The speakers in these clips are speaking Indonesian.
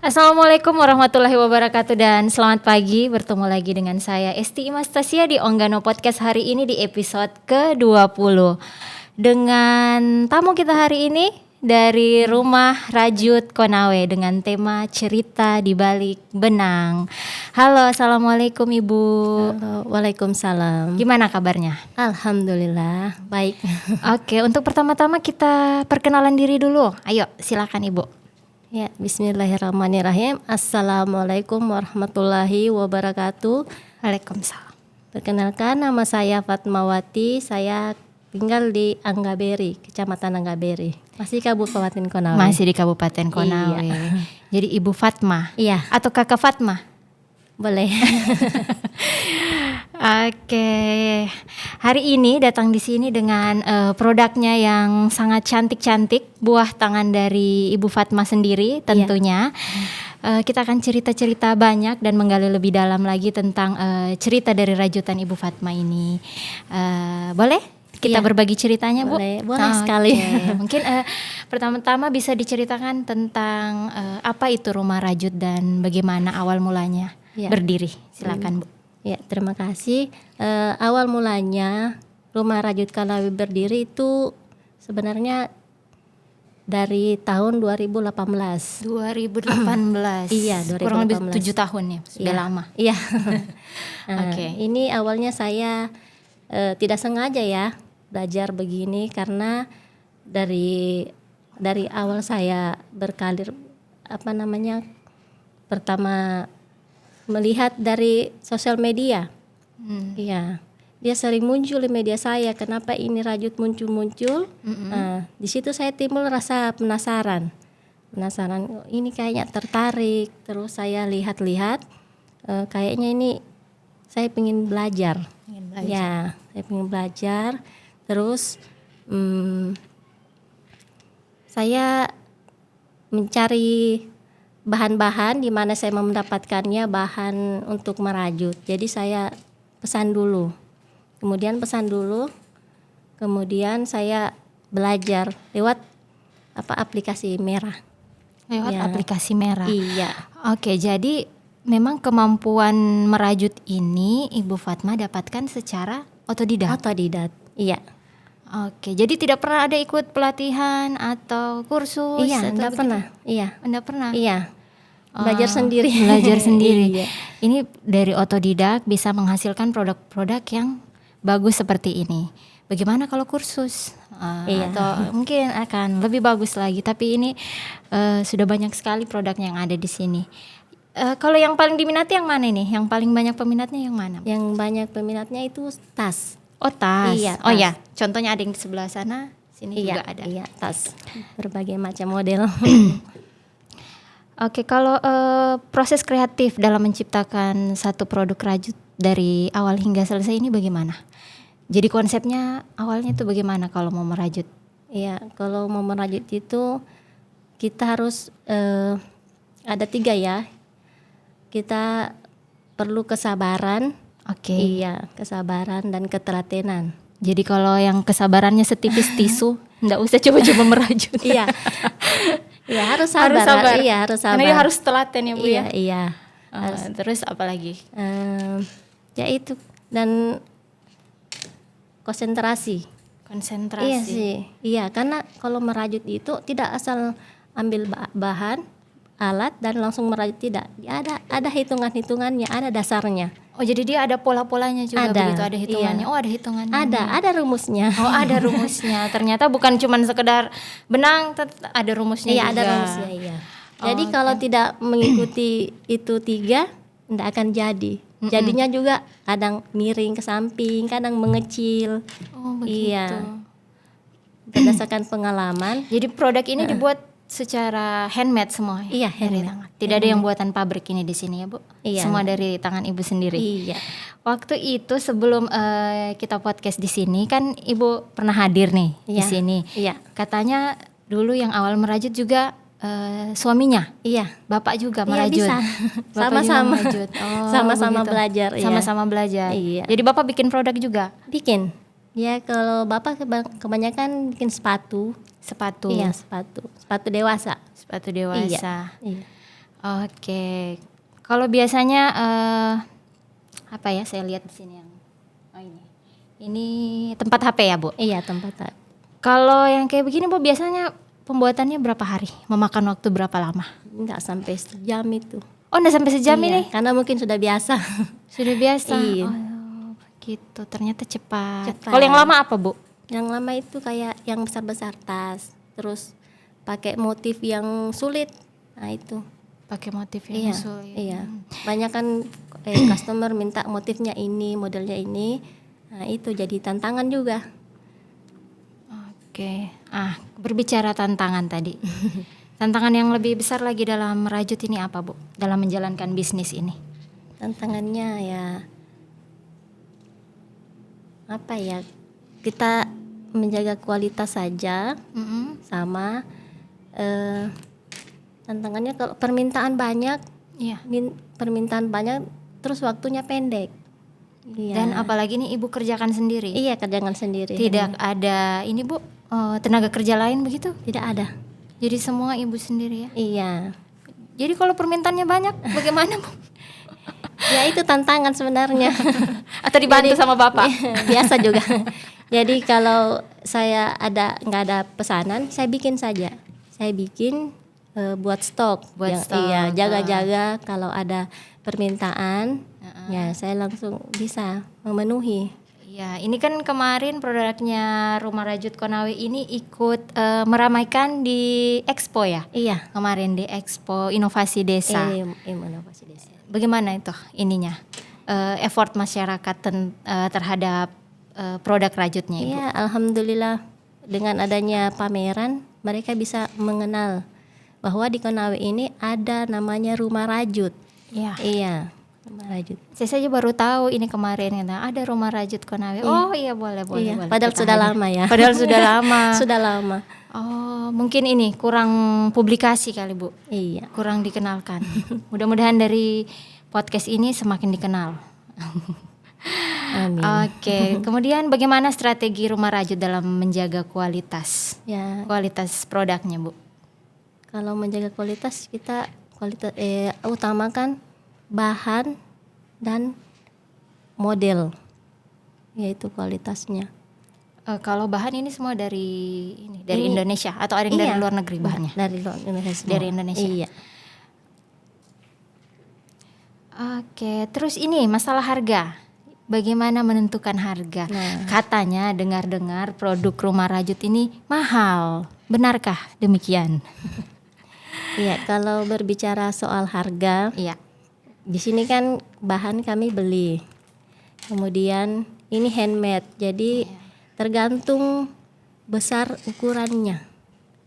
Assalamualaikum warahmatullahi wabarakatuh dan selamat pagi. Bertemu lagi dengan saya Esti Imastasia di Onggano Podcast hari ini di episode ke-20 dengan tamu kita hari ini dari Rumah Rajut Konawe dengan tema cerita di balik benang. Halo, assalamualaikum Ibu. Halo, waalaikumsalam. Gimana kabarnya? Alhamdulillah, baik. Oke, untuk pertama-tama kita perkenalan diri dulu. Ayo, silakan Ibu. Ya, bismillahirrahmanirrahim. Assalamualaikum warahmatullahi wabarakatuh. Waalaikumsalam. Perkenalkan, nama saya Fatmawati. Saya tinggal di Anggaberi, Kecamatan Anggaberi. Masih Kabupaten Konawe. Masih di Kabupaten Konawe. Iya. Jadi Ibu Fatma. Iya, Atau Kakak Fatma? boleh. Oke. Hari ini datang di sini dengan produknya yang sangat cantik-cantik, buah tangan dari Ibu Fatma sendiri tentunya. Kita akan cerita-cerita banyak dan menggali lebih dalam lagi tentang cerita dari rajutan Ibu Fatma ini. Boleh kita Iya. berbagi ceritanya, Bu? Boleh sekali. Mungkin pertama-tama bisa diceritakan tentang apa itu rumah rajut dan bagaimana awal mulanya berdiri. Silakan, Bu. Ya, terima kasih. Awal mulanya Rumah Rajut Konawe berdiri itu sebenarnya dari tahun 2018. 2018. Iya, Kurang lebih 2018. 7 tahun ya. Sudah Iya. lama. Iya. Oke. Ini awalnya saya tidak sengaja ya belajar begini karena dari awal saya berkarir pertama melihat dari sosial media. Iya. Dia sering muncul di media saya, kenapa ini rajut muncul-muncul. Nah, di situ saya timbul rasa penasaran, oh, ini kayaknya tertarik. Terus saya lihat-lihat, kayaknya ini saya pengen belajar. Ya, saya pengen belajar. Terus saya mencari bahan-bahan di mana saya mau mendapatkannya, bahan untuk merajut. Jadi saya pesan dulu. Kemudian saya belajar lewat aplikasi merah. Lewat Ya. aplikasi merah. Iya. Oke, jadi memang kemampuan merajut ini Ibu Fatma dapatkan secara otodidak. Otodidak. Iya. Oke, jadi tidak pernah ada ikut pelatihan atau kursus? Iya, atau enggak begitu? pernah. Iya. Enggak pernah. Iya. Belajar sendiri. Belajar sendiri. Iya. Ini dari otodidak bisa menghasilkan produk-produk yang bagus seperti ini. Bagaimana kalau kursus? Iya. Atau mungkin akan lebih bagus lagi. Tapi ini sudah banyak sekali produk yang ada di sini. Kalau yang paling diminati yang mana ini? Yang paling banyak peminatnya yang mana? Yang banyak peminatnya itu tas. Oh, tas. Iya, Oh tas. ya, contohnya ada yang di sebelah sana, sini juga ada. Iya, tas. Berbagai macam model. Oke, kalau proses kreatif dalam menciptakan satu produk rajut dari awal hingga selesai ini bagaimana? Jadi konsepnya awalnya itu bagaimana kalau mau merajut? Iya, kalau mau merajut itu kita harus ada 3 ya. Kita perlu kesabaran. Oke. Iya, kesabaran dan ketelatenan. Jadi kalau yang kesabarannya setipis tisu, enggak usah coba-coba merajut. Iya. Iya, harus sabar. Iya, harus sabar. Karena dia harus telaten ya, Bu Iya, ya. iya. Terus apa lagi? Ya itu, dan konsentrasi. Konsentrasi. Iya sih. Iya, karena kalau merajut itu tidak asal ambil bahan, alat dan langsung merajut, tidak. Ada hitungan-hitungannya, ada dasarnya. Oh, jadi dia ada pola-polanya juga Ada, begitu, ada hitungannya. iya. Oh, ada hitungannya. Ada rumusnya. Oh, ada rumusnya. Ternyata bukan cuman sekedar benang, ada rumusnya Iya, juga. ada rumusnya, iya. Oh, Jadi kalau tidak mengikuti itu 3, tidak akan jadi. Jadinya juga kadang miring ke samping, kadang mengecil. Oh, begitu. Iya. Berdasarkan pengalaman. Jadi produk ini dibuat secara handmade semua. Iya, Dari handmade. tangan. Tidak ada yang buatan pabrik ini di sini ya, Bu? Iya. Semua dari tangan Ibu sendiri. Iya. Waktu itu sebelum kita podcast di sini kan Ibu pernah hadir nih di Iya. sini. Iya. Katanya dulu yang awal merajut juga suaminya, Iya. Bapak juga Iya, merajut. bisa. Bapak juga Sama-sama. merajut. Oh, Sama-sama begitu. belajar, iya. Sama-sama belajar. Iya. Jadi Bapak bikin produk juga? Bikin. Ya, kalau Bapak kebanyakan bikin sepatu. Sepatu. Iya, sepatu dewasa. Sepatu dewasa. Iya. Oke. Kalau biasanya apa ya? Saya lihat di sini yang ini. Ini tempat HP ya, Bu? Iya, tempat. Kalau yang kayak begini, Bu, biasanya pembuatannya berapa hari? Memakan waktu berapa lama? Nggak sampai sejam itu. Oh, enggak sampai sejam Iya, ini? karena mungkin sudah biasa. Sudah biasa. Iya. Oh, begitu. Ternyata cepat. Cepat. Kalau yang lama apa, Bu? Yang lama itu kayak yang besar-besar tas, terus pakai motif yang sulit. Nah, itu. Pakai motif yang Iya, sulit. iya. Banyak kan customer minta motifnya ini, modelnya ini. Nah, itu jadi tantangan juga. Oke. Berbicara tantangan tadi. Tantangan yang lebih besar lagi dalam merajut ini apa, Bu? Dalam menjalankan bisnis ini? Tantangannya ya apa ya? Kita menjaga kualitas saja, sama tantangannya kalau permintaan banyak, Iya. permintaan banyak, terus waktunya pendek. Iya. Dan apalagi ini Ibu kerjakan sendiri. Iya, kerjaan sendiri. Tidak ada ini, Bu, tenaga kerja lain begitu? Tidak ada. Jadi semua Ibu sendiri ya? Iya. Jadi kalau permintaannya banyak bagaimana, Bu? Ya itu tantangan sebenarnya. Atau dibantu sama Bapak? Biasa juga. Jadi kalau saya nggak ada pesanan, saya bikin saja. Saya bikin buat stok. Buat stok. Iya, jaga-jaga kalau ada permintaan, ya saya langsung bisa memenuhi. Ya, ini kan kemarin produknya Rumah Rajut Konawe ini ikut meramaikan di Expo ya? Iya. Kemarin di Expo Inovasi Desa. Inovasi desa. Bagaimana itu ininya? Effort masyarakat terhadap produk rajutnya, Ibu? Iya, alhamdulillah dengan adanya pameran mereka bisa mengenal bahwa di Konawe ini ada namanya Rumah Rajut. Iya. Iya, Rumah Rajut. Saya saja baru tahu ini kemarin ada Rumah Rajut Konawe. Oh iya, boleh. Iya, padahal Kita sudah hadir. lama ya. Padahal sudah lama. Sudah lama. Oh, mungkin ini kurang publikasi kali, Bu. Iya. Kurang dikenalkan. Mudah-mudahan dari podcast ini semakin dikenal. Amin. Oke, kemudian bagaimana strategi Rumah Rajut dalam menjaga kualitas Ya, produknya, Bu? kalau menjaga kualitas kita utamakan bahan dan model, yaitu kualitasnya. Kalau bahan ini semua dari Ini- Indonesia atau ada yang dari Iya, luar negeri bahannya? Dari luar Indonesia. semua. Dari Indonesia. Iya. Oke, terus ini masalah harga. Bagaimana menentukan harga? Nah. Katanya dengar-dengar produk Rumah Rajut ini mahal. Benarkah demikian? Iya, kalau berbicara soal harga, Iya. di sini kan bahan kami beli. Kemudian ini handmade. Jadi tergantung besar ukurannya.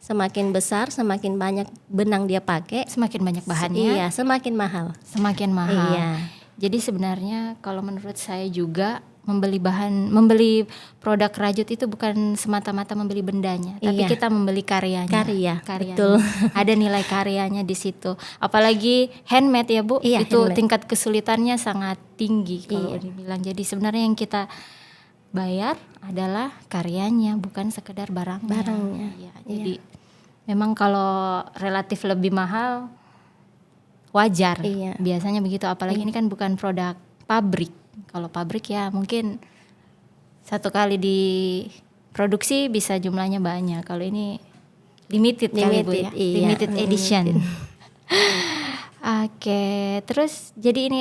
Semakin besar, semakin banyak benang dia pakai. Semakin banyak bahannya, Iya, semakin mahal. semakin mahal. Iya. Jadi sebenarnya kalau menurut saya juga membeli produk rajut itu bukan semata-mata membeli bendanya, tapi Iya. kita membeli karyanya. Karya, Karyanya. betul. Ada nilai karyanya di situ. Apalagi handmade ya, Bu. Iya, Itu handmade. tingkat kesulitannya sangat tinggi kalau Iya. dibilang. Jadi sebenarnya yang kita bayar adalah karyanya, bukan sekedar barangnya. Barangnya. Iya, jadi memang kalau relatif lebih mahal wajar. Iya. Biasanya begitu, apalagi ini kan bukan produk pabrik. Kalau pabrik ya mungkin satu kali diproduksi bisa jumlahnya banyak. Kalau ini limited kali, Bu ya. Limited, iya. Limited edition. Oke, terus jadi ini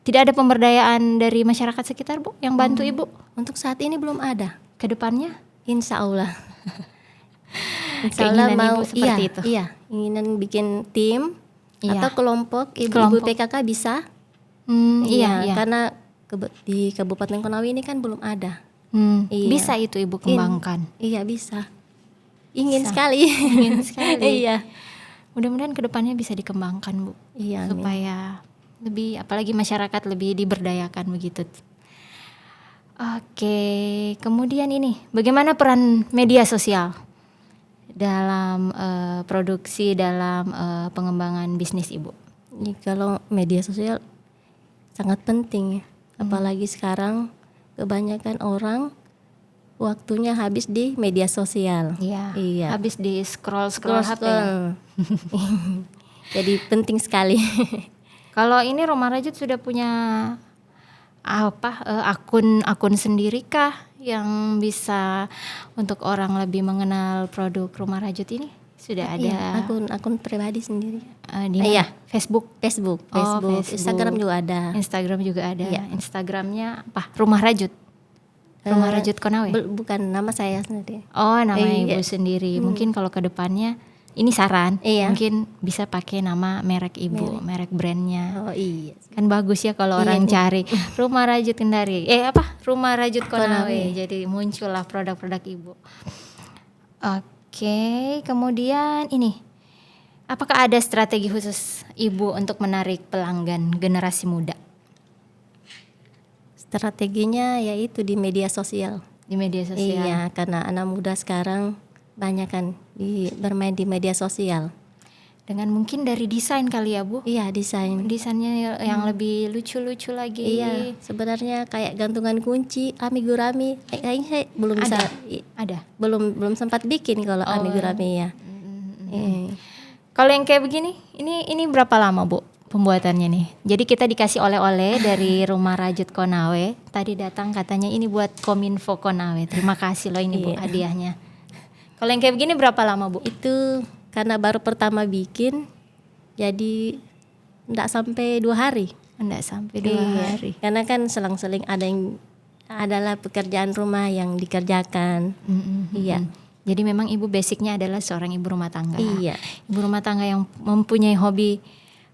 tidak ada pemberdayaan dari masyarakat sekitar, Bu, yang bantu Ibu Untuk saat ini belum ada. ke depannya? Insya Allah. Insya Allah Keinginan mau Ibu seperti itu? Iya, inginan bikin tim Iya. atau kelompok Kelompok. ibu-ibu PKK bisa. Iya. Karena di Kabupaten Konawe ini kan belum ada. Iya. Bisa itu Ibu kembangkan. Iya bisa. Ingin Bisa. sekali. Ingin sekali. Iya. Mudah-mudahan kedepannya bisa dikembangkan, Bu, Iya. amin. supaya lebih, apalagi masyarakat lebih diberdayakan begitu. Oke, kemudian ini bagaimana peran media sosial dalam produksi, dalam pengembangan bisnis Ibu? Ini kalau media sosial sangat penting ya. Apalagi sekarang kebanyakan orang waktunya habis di media sosial. Iya. Iya. Habis di scroll HP. Scroll. Jadi penting sekali. Kalau ini Rumah Rajut sudah punya akun sendiri kah yang bisa untuk orang lebih mengenal produk Rumah Rajut ini? Sudah ada Iya, akun pribadi sendiri. di mana? Iya. Facebook. Facebook, Facebook. Instagram juga ada. Instagram juga ada. Iya. Instagramnya apa? Rumah Rajut. Rumah Rajut Konawe. Bukan nama saya sendiri. Oh, nama Iya. ibu sendiri. Mungkin kalau ke depannya ini saran, Iya. mungkin bisa pakai nama merek ibu, merek brandnya. Oh iya. Kan bagus ya kalau Iya, orang iya. cari Rumah Rajut Kendari. Rumah Rajut Konawe. Konawe. Jadi muncullah produk-produk ibu. Oke, kemudian ini. Apakah ada strategi khusus ibu untuk menarik pelanggan generasi muda Strateginya yaitu di media sosial. di media sosial? Iya, karena anak muda sekarang banyak kan bermain di media sosial. Dengan mungkin dari desain kali ya, Bu? Iya, desain. Desainnya yang lebih lucu-lucu lagi. Iya, sebenarnya kayak gantungan kunci, amigurumi. Kayaknya saya belum bisa, Ada. belum sempat bikin kalau amigurumi ya. Kalau yang kayak begini, ini berapa lama, Bu, pembuatannya nih? Jadi kita dikasih oleh-oleh dari Rumah Rajut Konawe. Tadi datang katanya ini buat Kominfo Konawe. Terima kasih loh ini, Bu, hadiahnya. Kalau yang kayak begini berapa lama, Bu? Itu karena baru pertama bikin, jadi enggak sampai 2 hari. Enggak sampai 2 hari. Karena kan selang-seling adalah pekerjaan rumah yang dikerjakan. Iya. Jadi memang ibu basicnya adalah seorang ibu rumah tangga. Iya. Ibu rumah tangga yang mempunyai hobi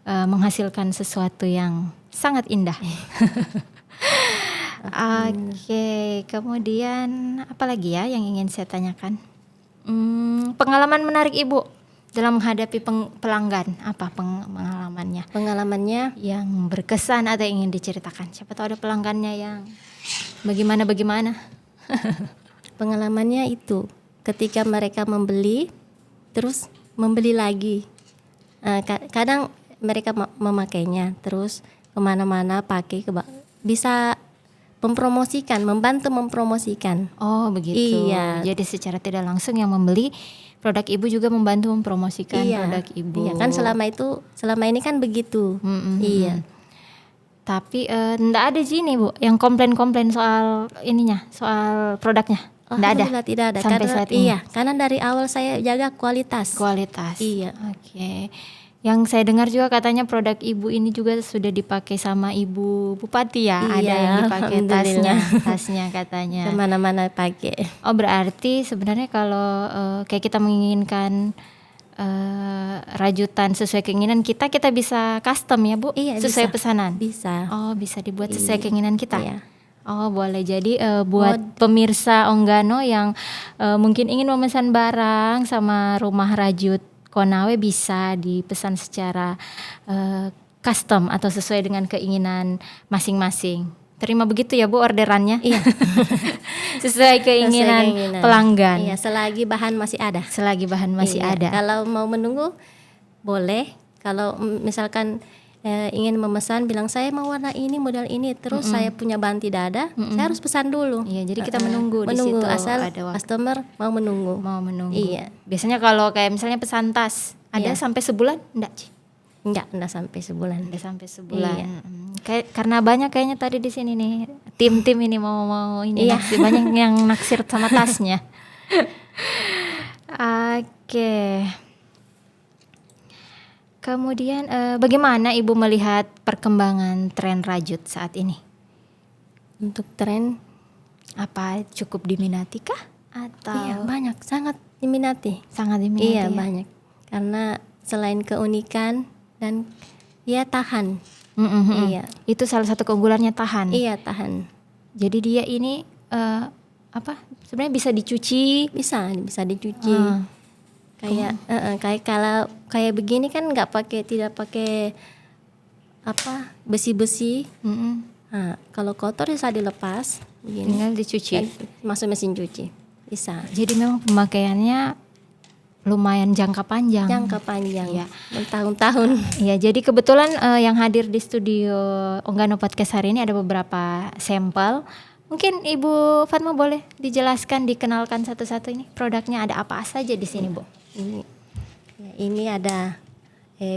menghasilkan sesuatu yang sangat indah. Oke, kemudian apa lagi ya yang ingin saya tanyakan? Pengalaman menarik ibu dalam menghadapi pelanggan, apa pengalamannya? Pengalamannya Yang berkesan atau yang ingin diceritakan? Siapa tahu ada pelanggannya yang bagaimana? Pengalamannya itu ketika mereka membeli, terus membeli lagi. Kadang mereka memakainya, terus kemana-mana pakai, bisa membantu mempromosikan. Oh begitu. Iya. Jadi secara tidak langsung yang membeli produk ibu juga membantu mempromosikan produk ibu. Iya kan selama ini kan begitu. Iya. Tapi enggak ada sih nih, Bu, yang komplain-komplain soal ininya, soal produknya. Enggak ada. Alhamdulillah tidak ada. Sampai Karena, saat ini. Iya, karena dari awal saya jaga kualitas. Iya. Oke. Yang saya dengar juga katanya produk ibu ini juga sudah dipakai sama ibu bupati ya. Iya, Ada yang dipakai tasnya katanya. Kemana-mana pakai. Oh berarti sebenarnya kalau kayak kita menginginkan rajutan sesuai keinginan kita bisa custom ya, Bu? Iya, sesuai bisa. pesanan. Bisa. Oh bisa dibuat sesuai keinginan kita. Iya. Oh boleh. Jadi buat pemirsa Onggano yang mungkin ingin memesan barang sama Rumah Rajut Konawe bisa dipesan secara custom atau sesuai dengan keinginan masing-masing. Terima begitu ya, Bu, orderannya? Iya. Sesuai keinginan pelanggan. Iya, selagi bahan masih ada. Selagi bahan masih Iya. ada. Kalau mau menunggu boleh. Kalau misalkan ingin memesan, bilang saya mau warna ini, model ini, terus saya punya bahan tidak ada, saya harus pesan dulu. Iya, jadi kita menunggu di situ asal ada waktu. customer mau menunggu. Iya. Biasanya kalau kayak misalnya pesan tas, ada sampai sebulan? Enggak, Ci? Enggak sampai sebulan. Enggak sampai sebulan. Iya. Kayak karena banyak kayaknya tadi di sini nih tim-tim ini mau ini naksir, banyak yang naksir sama tasnya. Oke. Kemudian bagaimana Ibu melihat perkembangan tren rajut saat ini? Untuk tren Apa cukup diminati kah? Atau iya, banyak, sangat diminati. sangat diminati? Iya, ya? banyak. Karena selain keunikan dan dia tahan. Iya. Itu salah satu keunggulannya tahan. Iya, tahan. Jadi dia ini sebenarnya bisa dicuci. Bisa dicuci. Kayak kalau kayak begini kan tidak pakai besi-besi. Nah, kalau kotor bisa dilepas begini. Tinggal dicuci. Dan masuk mesin cuci. Bisa. Jadi memang pemakaiannya lumayan jangka panjang. Jangka panjang. Iya. Bertahun-tahun. Iya, jadi kebetulan yang hadir di studio Onggano Podcast hari ini ada beberapa sampel. Mungkin Ibu Fatma boleh dijelaskan, dikenalkan satu-satu ini produknya ada apa saja di sini, Bu? Ini ada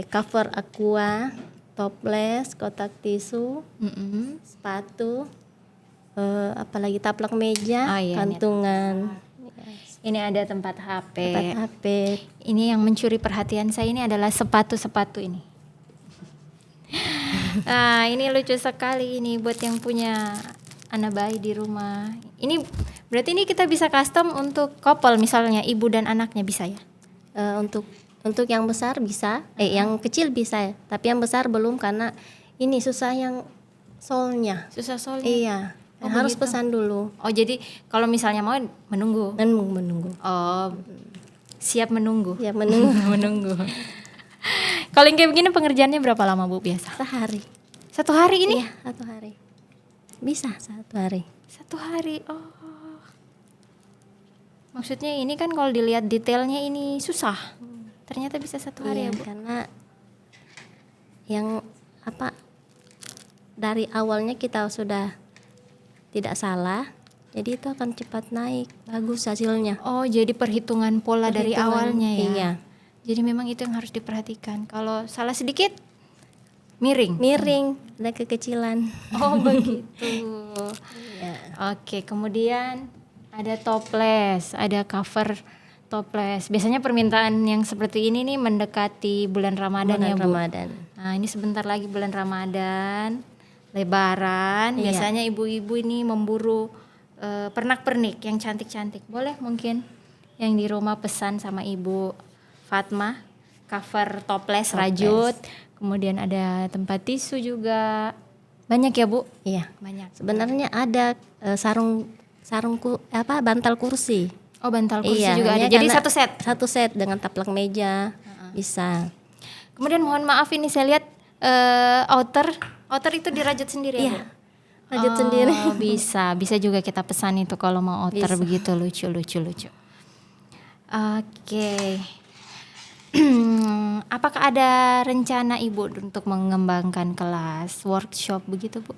cover aqua, toples, kotak tisu, sepatu, apalagi taplak meja, Oh, iya, kantungan, Ini ada tempat HP. tempat HP. Ini yang mencuri perhatian saya ini adalah sepatu-sepatu ini. Nah, ini lucu sekali ini buat yang punya anak bayi di rumah. Ini berarti ini kita bisa custom untuk couple, misalnya ibu dan anaknya bisa ya? Untuk yang besar bisa, yang kecil bisa, tapi yang besar belum karena ini susah yang solnya. Susah soalnya. Iya, Oh, harus begitu. pesan dulu. Oh, jadi kalau misalnya mau menunggu. Menunggu. Oh, siap menunggu. Ya menunggu Menunggu. Kalau yang kayak begini pengerjaannya berapa lama Bu biasa? sehari. 1 hari ini? Iya, 1 hari. Bisa 1 hari. 1 hari. Oh. Maksudnya ini kan kalau dilihat detailnya ini susah. Ternyata bisa 1 hari Iya, ya Bu. karena yang dari awalnya kita sudah tidak salah, jadi itu akan cepat naik, bagus hasilnya. Oh, jadi perhitungan pola dari Perhitungan, awalnya ya. iya. Jadi memang itu yang harus diperhatikan. Kalau salah sedikit miring. Miring, ada kekecilan. Oh, begitu. Iya. Oke, kemudian ada toples, ada cover toples. Biasanya permintaan yang seperti ini nih mendekati bulan Ramadan ya, Bu. Ramadan. Nah, ini sebentar lagi bulan Ramadan, Lebaran. Iya. Biasanya ibu-ibu ini memburu pernak-pernik yang cantik-cantik. Boleh mungkin yang di rumah pesan sama Ibu Fatma, cover toples rajut. Kemudian ada tempat tisu juga. Banyak ya, Bu? Iya. Banyak. Sebenarnya ada bantal kursi. Oh, bantal kursi Iya, juga ada. hanya Jadi karena satu set. Satu set dengan taplak meja. Bisa. Kemudian mohon maaf ini saya lihat outer itu dirajut sendiri ya, Iya. Bu? Rajut sendiri. Bisa juga kita pesan itu kalau mau outer Bisa. begitu lucu. Oke. Apakah ada rencana Ibu untuk mengembangkan kelas workshop begitu, Bu?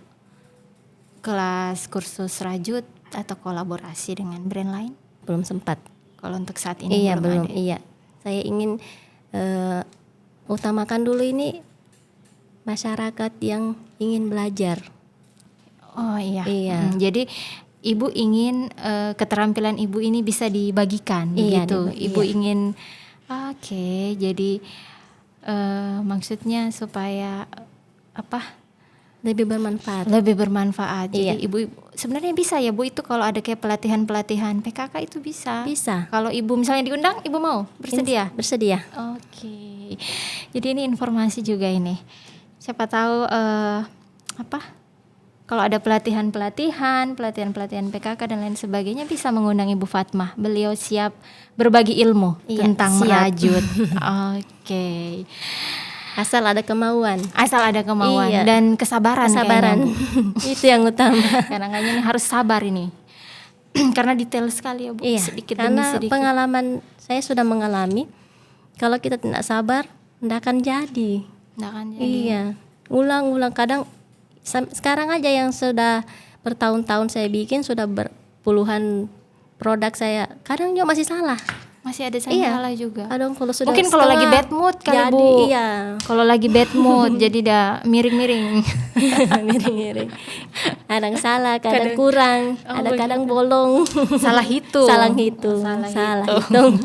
Kelas kursus rajut atau kolaborasi dengan brand lain? Belum sempat. Kalau untuk saat ini Iya, belum. ada. Iya. Saya ingin utamakan dulu ini masyarakat yang ingin belajar. Oh iya. Iya. Jadi Ibu ingin keterampilan Ibu ini bisa dibagikan Iya, begitu. Ibu iya. ingin oke, jadi maksudnya supaya Lebih bermanfaat. lebih bermanfaat. Iya. Jadi Ibu sebenarnya bisa ya Bu, itu kalau ada kayak pelatihan-pelatihan PKK itu bisa. Bisa. Kalau Ibu misalnya diundang, Ibu mau bersedia? Bersedia. Oke. Jadi ini informasi juga ini. Siapa tahu kalau ada pelatihan PKK dan lain sebagainya bisa mengundang Ibu Fatmah. Beliau siap berbagi ilmu Iya, tentang siap. merajut. Oke. Asal ada kemauan. Asal ada kemauan Iya. dan kesabaran. Kesabaran. kayaknya, Bu. Itu yang utama. Kadang-kadang ini harus sabar ini. Karena detail sekali ya, Bu. Iya. Sedikit demi Karena sedikit. pengalaman saya sudah mengalami, kalau kita tidak sabar, tidak akan jadi. Nggak akan jadi. Iya. Ulang-ulang kadang sekarang aja yang sudah bertahun-tahun saya bikin, sudah berpuluhan produk saya, kadang juga masih salah. Masih ada Iya. salah juga. Kadang kalau sudah Mungkin kalau lagi bad mood kali, jadi, Bu. Iya. Kalau lagi bad mood jadi dah miring-miring. Miring-miring. Kadang salah, kadang kurang, ada kadang bolong. Salah hitung. Salah hitung. Salah hitung.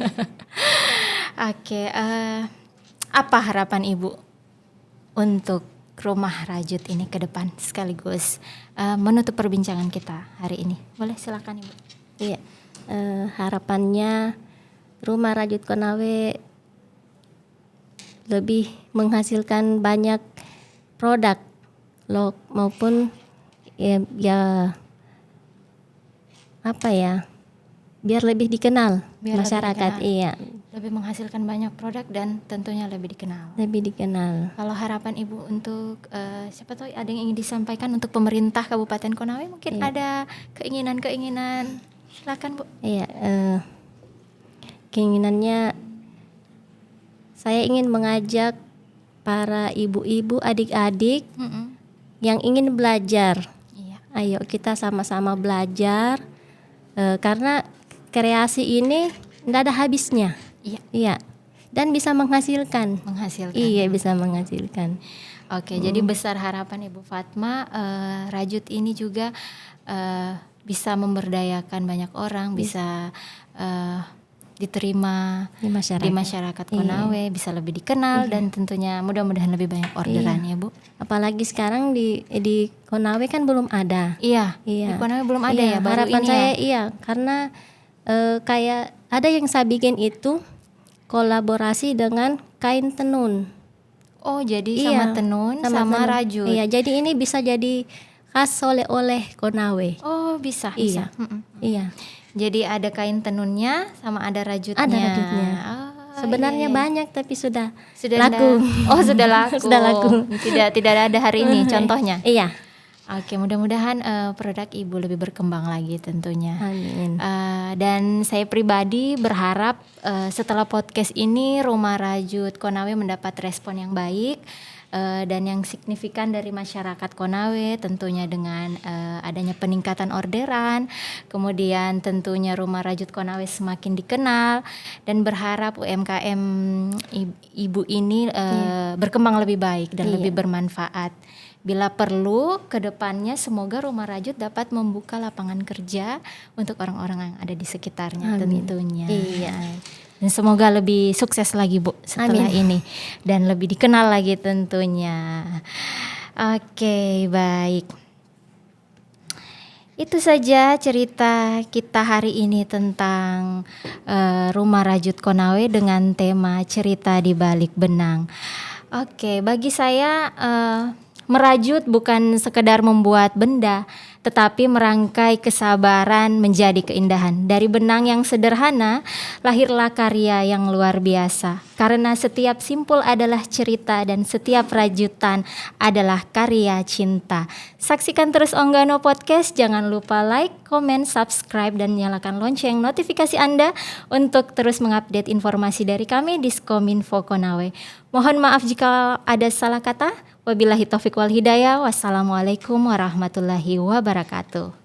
Oke, apa harapan Ibu untuk rumah rajut ini ke depan sekaligus menutup perbincangan kita hari ini? Boleh silakan Ibu. Iya. Harapannya rumah rajut Konawe lebih menghasilkan banyak produk maupun biar lebih dikenal Biar lebih masyarakat. dikenal. Iya, Lebih menghasilkan banyak produk dan tentunya lebih dikenal. lebih dikenal. Kalau harapan Ibu untuk siapa tahu ada yang ingin disampaikan untuk pemerintah Kabupaten Konawe, mungkin Iya. ada keinginan-keinginan. Silakan Bu. Iya, keinginannya saya ingin mengajak para ibu-ibu, adik-adik yang ingin belajar. Iya. Ayo kita sama-sama belajar, karena kreasi ini tidak ada habisnya. Iya. Iya, dan bisa menghasilkan. Iya, bisa menghasilkan. Oke, jadi besar harapan Ibu Fatma rajut ini juga bisa memberdayakan banyak orang, bisa diterima di masyarakat Konawe, bisa lebih dikenal dan tentunya mudah-mudahan lebih banyak orderan ya Bu. Apalagi sekarang di Konawe kan belum ada. Iya. Di Konawe belum ada ya baru harapan ini saya ya. Karena kayak ada yang saya bikin itu kolaborasi dengan kain tenun. Oh, jadi sama tenun sama rajut. Iya, jadi ini bisa jadi khas oleh-oleh Konawe. Oh, bisa. Iya. Jadi ada kain tenunnya sama ada rajutnya. Ada rajutnya. Sebenarnya banyak tapi sudah laku. Sudah laku. Sudah laku. Tidak ada hari ini contohnya. Iya. Oke, mudah-mudahan produk Ibu lebih berkembang lagi tentunya. Amin. Dan saya pribadi berharap setelah podcast ini Rumah Rajut Konawe mendapat respon yang baik. Dan yang signifikan dari masyarakat Konawe tentunya dengan adanya peningkatan orderan, kemudian tentunya Rumah Rajut Konawe semakin dikenal dan berharap UMKM Ibu ini berkembang lebih baik dan lebih bermanfaat. Bila perlu ke depannya semoga Rumah Rajut dapat membuka lapangan kerja untuk orang-orang yang ada di sekitarnya. Amin. Tentunya. Iya. Dan semoga lebih sukses lagi Bu setelah ini dan lebih dikenal lagi tentunya. Oke, baik. Itu saja cerita kita hari ini tentang Rumah Rajut Konawe dengan tema cerita di balik benang. Oke, bagi saya merajut bukan sekedar membuat benda, tetapi merangkai kesabaran menjadi keindahan. Dari benang yang sederhana, lahirlah karya yang luar biasa. Karena setiap simpul adalah cerita dan setiap rajutan adalah karya cinta. Saksikan terus Onggano Podcast, jangan lupa like, komen, subscribe, dan nyalakan lonceng notifikasi Anda untuk terus mengupdate informasi dari kami di Diskominfo Konawe. Mohon maaf jika ada salah kata. Wabillahi taufiq wal hidayah. Wassalamualaikum warahmatullahi wabarakatuh.